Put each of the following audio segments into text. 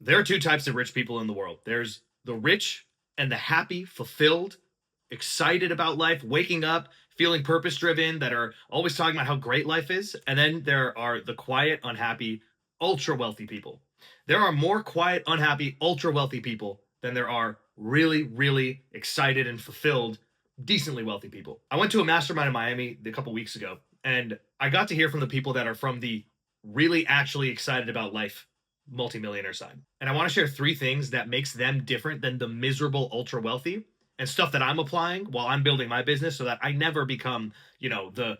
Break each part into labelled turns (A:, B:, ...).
A: There are two types of rich people in the world. There's the rich and the happy, fulfilled, excited about life, waking up, feeling purpose driven, that are always talking about how great life is. And then there are the quiet, unhappy, ultra wealthy people. There are more quiet, unhappy, ultra wealthy people than there are really, really excited and fulfilled, decently wealthy people. I went to a mastermind in Miami a couple weeks ago, and I got to hear from the people that are from the really actually excited about life multimillionaire side. And I want to share three things that makes them different than the miserable ultra wealthy, and stuff that I'm applying while I'm building my business so that I never become, the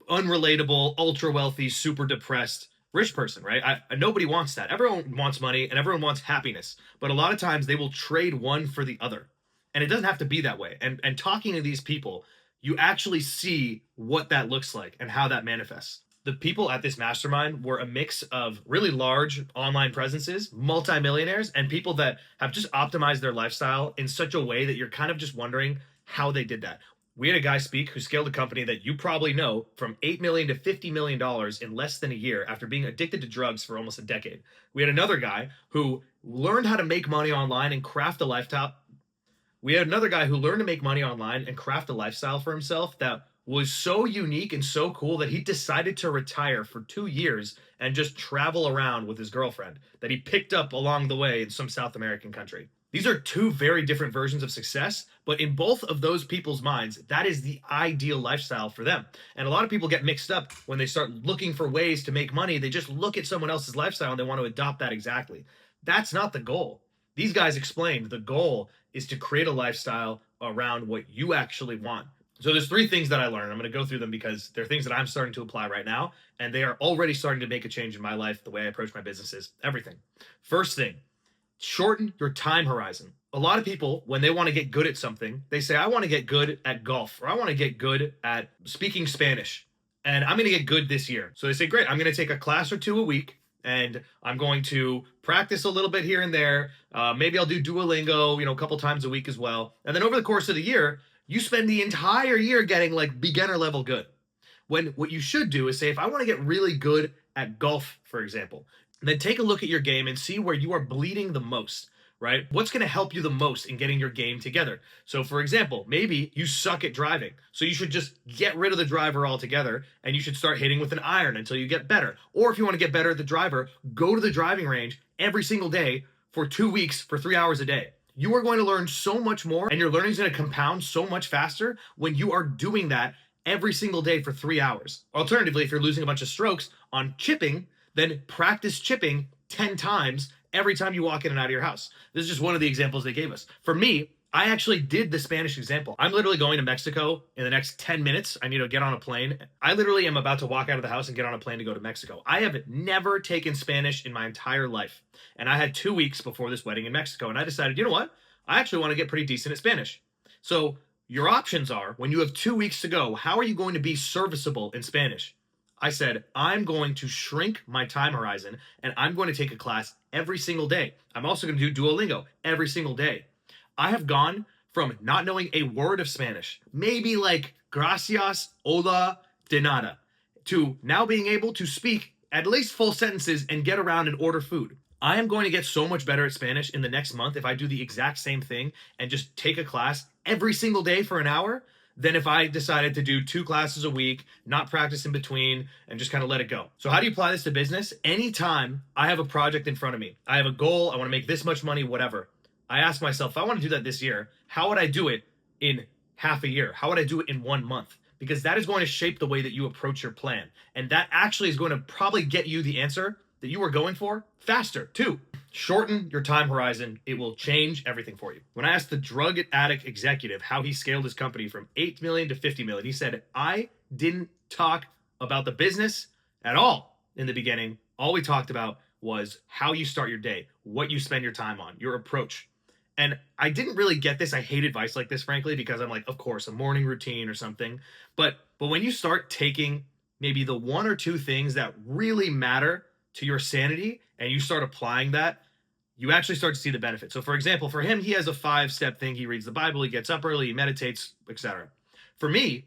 A: unrelatable, ultra wealthy, super depressed rich person, right? Nobody wants that. Everyone wants money and everyone wants happiness, but a lot of times they will trade one for the other. And it doesn't have to be that way. And talking to these people, you actually see what that looks like and how that manifests. The people at this mastermind were a mix of really large online presences, multimillionaires, and people that have just optimized their lifestyle in such a way that you're kind of just wondering how they did that. We had a guy speak who scaled a company that you probably know from $8 million to $50 million in less than a year after being addicted to drugs for almost a decade. We had another guy who learned how to make money online and craft a lifestyle. We had another guy who learned to make money online and craft a lifestyle for himself that was so unique and so cool that he decided to retire for 2 years and just travel around with his girlfriend that he picked up along the way in some South American country. These are two very different versions of success, but in both of those people's minds, that is the ideal lifestyle for them. And a lot of people get mixed up when they start looking for ways to make money. They just look at someone else's lifestyle and they want to adopt that exactly. That's not the goal. These guys explained the goal is to create a lifestyle around what you actually want. So there's three things that I learned. I'm going to go through them because they're things that I'm starting to apply right now, and they are already starting to make a change in my life, the way I approach my businesses, everything. First thing, shorten your time horizon. A lot of people, when they want to get good at something, they say, I want to get good at golf, or I want to get good at speaking Spanish, and I'm going to get good this year. So they say, great, I'm going to take a class or two a week, and I'm going to practice a little bit here and there. Maybe I'll do Duolingo, a couple times a week as well. And then over the course of the year, you spend the entire year getting like beginner level good. When what you should do is say, if I want to get really good at golf, for example, then take a look at your game and see where you are bleeding the most, right? What's going to help you the most in getting your game together? So, for example, maybe you suck at driving. So you should just get rid of the driver altogether and you should start hitting with an iron until you get better. Or if you want to get better at the driver, go to the driving range every single day for 2 weeks for 3 hours a day. You are going to learn so much more, and your learning is going to compound so much faster when you are doing that every single day for 3 hours. Alternatively, if you're losing a bunch of strokes on chipping, then practice chipping 10 times every time you walk in and out of your house. This is just one of the examples they gave us. For me, I actually did the Spanish example. I'm literally going to Mexico in the next 10 minutes. I need to get on a plane. I literally am about to walk out of the house and get on a plane to go to Mexico. I have never taken Spanish in my entire life. And I had 2 weeks before this wedding in Mexico. And I decided, you know what? I actually want to get pretty decent at Spanish. So your options are, when you have 2 weeks to go, how are you going to be serviceable in Spanish? I said, I'm going to shrink my time horizon and I'm going to take a class every single day. I'm also going to do Duolingo every single day. I have gone from not knowing a word of Spanish, maybe like gracias, hola, de nada, to now being able to speak at least full sentences and get around and order food. I am going to get so much better at Spanish in the next month if I do the exact same thing and just take a class every single day for an hour than if I decided to do 2 classes a week, not practice in between, and just kind of let it go. So how do you apply this to business? Anytime I have a project in front of me, I have a goal, I want to make this much money, whatever. I ask myself, if I want to do that this year, how would I do it in half a year? How would I do it in 1 month? Because that is going to shape the way that you approach your plan. And that actually is going to probably get you the answer that you were going for faster too. Shorten your time horizon. It will change everything for you. When I asked the drug addict executive how he scaled his company from 8 million to 50 million, he said, I didn't talk about the business at all in the beginning. All we talked about was how you start your day, what you spend your time on, your approach. And I didn't really get this. I hate advice like this, frankly, because I'm like, of course, a morning routine or something. But when you start taking maybe the 1 or 2 things that really matter to your sanity and you start applying that, you actually start to see the benefit. So for example, for him, he has a 5-step thing. He reads the Bible, he gets up early, he meditates, etc. For me,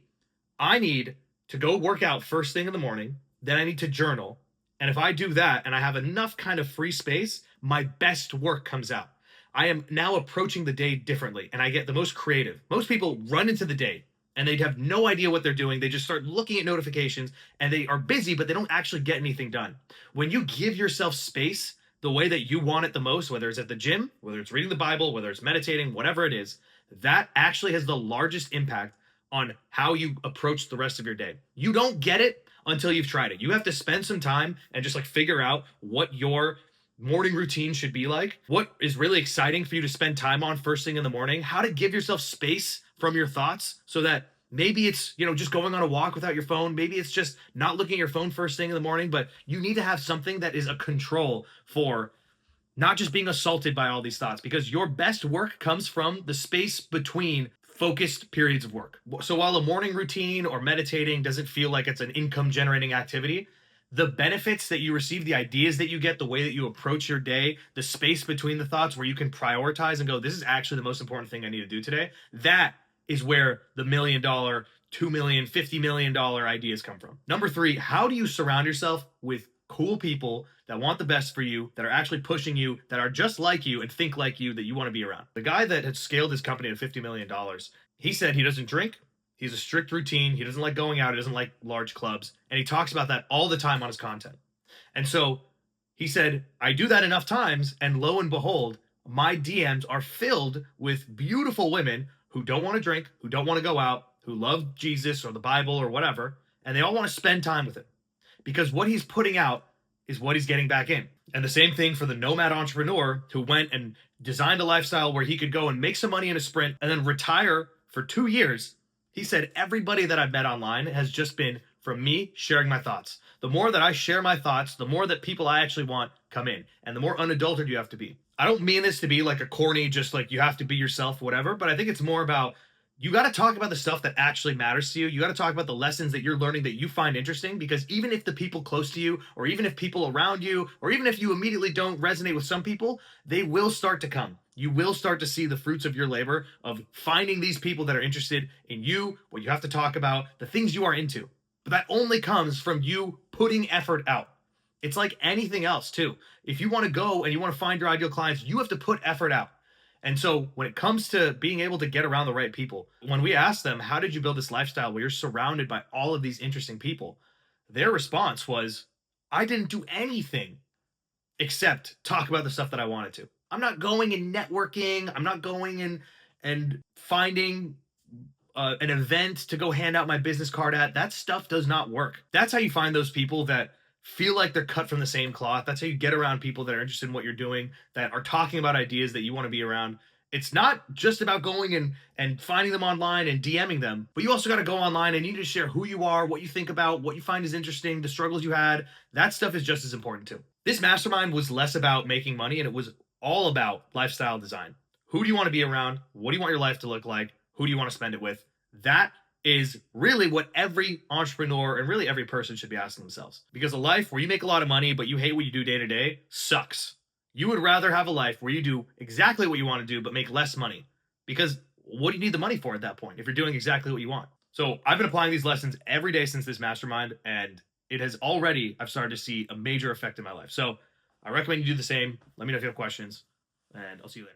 A: I need to go work out first thing in the morning, then I need to journal. And if I do that and I have enough kind of free space, my best work comes out. I am now approaching the day differently and I get the most creative. Most people run into the day and they have no idea what they're doing. They just start looking at notifications and they are busy, but they don't actually get anything done. When you give yourself space the way that you want it the most, whether it's at the gym, whether it's reading the Bible, whether it's meditating, whatever it is, that actually has the largest impact on how you approach the rest of your day. You don't get it until you've tried it. You have to spend some time and just like figure out what your morning routine should be like, what is really exciting for you to spend time on first thing in the morning, how to give yourself space from your thoughts so that maybe it's, just going on a walk without your phone. Maybe it's just not looking at your phone first thing in the morning, but you need to have something that is a control for not just being assaulted by all these thoughts, because your best work comes from the space between focused periods of work. So while a morning routine or meditating doesn't feel like it's an income generating activity, the benefits that you receive, the ideas that you get, the way that you approach your day, the space between the thoughts where you can prioritize and go, this is actually the most important thing I need to do today. That is where the $1 million, $2 million, $50 million ideas come from. Number 3, how do you surround yourself with cool people that want the best for you, that are actually pushing you, that are just like you and think like you, that you want to be around? The guy that had scaled his company to $50 million, he said he doesn't drink. He's a strict routine. He doesn't like going out. He doesn't like large clubs. And he talks about that all the time on his content. And so he said, I do that enough times, and lo and behold, my DMs are filled with beautiful women who don't want to drink, who don't want to go out, who love Jesus or the Bible or whatever, and they all want to spend time with him. Because what he's putting out is what he's getting back in. And the same thing for the nomad entrepreneur who went and designed a lifestyle where he could go and make some money in a sprint and then retire for 2 years. He said, everybody that I've met online has just been from me sharing my thoughts. The more that I share my thoughts, the more that people I actually want come in, and the more unadulterated you have to be. I don't mean this to be like a corny, just like you have to be yourself, whatever, but I think it's more about you got to talk about the stuff that actually matters to you. You got to talk about the lessons that you're learning that you find interesting, because even if the people close to you, or even if people around you, or even if you immediately don't resonate with some people, they will start to come. You will start to see the fruits of your labor of finding these people that are interested in you, what you have to talk about, the things you are into. But that only comes from you putting effort out. It's like anything else too. If you want to go and you want to find your ideal clients, you have to put effort out. And so when it comes to being able to get around the right people, when we ask them, how did you build this lifestyle where you're surrounded by all of these interesting people? Their response was, I didn't do anything except talk about the stuff that I wanted to. I'm not going and networking. I'm not going and finding an event to go hand out my business card at. That stuff does not work. That's how you find those people that feel like they're cut from the same cloth. That's how you get around people that are interested in what you're doing, that are talking about ideas that you want to be around. It's not just about going and finding them online and DMing them, but you also got to go online and you need to share who you are, what you think about, what you find is interesting, the struggles you had. That stuff is just as important too. This mastermind was less about making money, and it was all about lifestyle design. Who do you want to be around? What do you want your life to look like? Who do you want to spend it with? That is really what every entrepreneur and really every person should be asking themselves. Because a life where you make a lot of money, but you hate what you do day to day sucks. You would rather have a life where you do exactly what you want to do, but make less money. Because what do you need the money for at that point if you're doing exactly what you want? So I've been applying these lessons every day since this mastermind, and it has already, I've started to see a major effect in my life. So I recommend you do the same. Let me know if you have questions, and I'll see you later.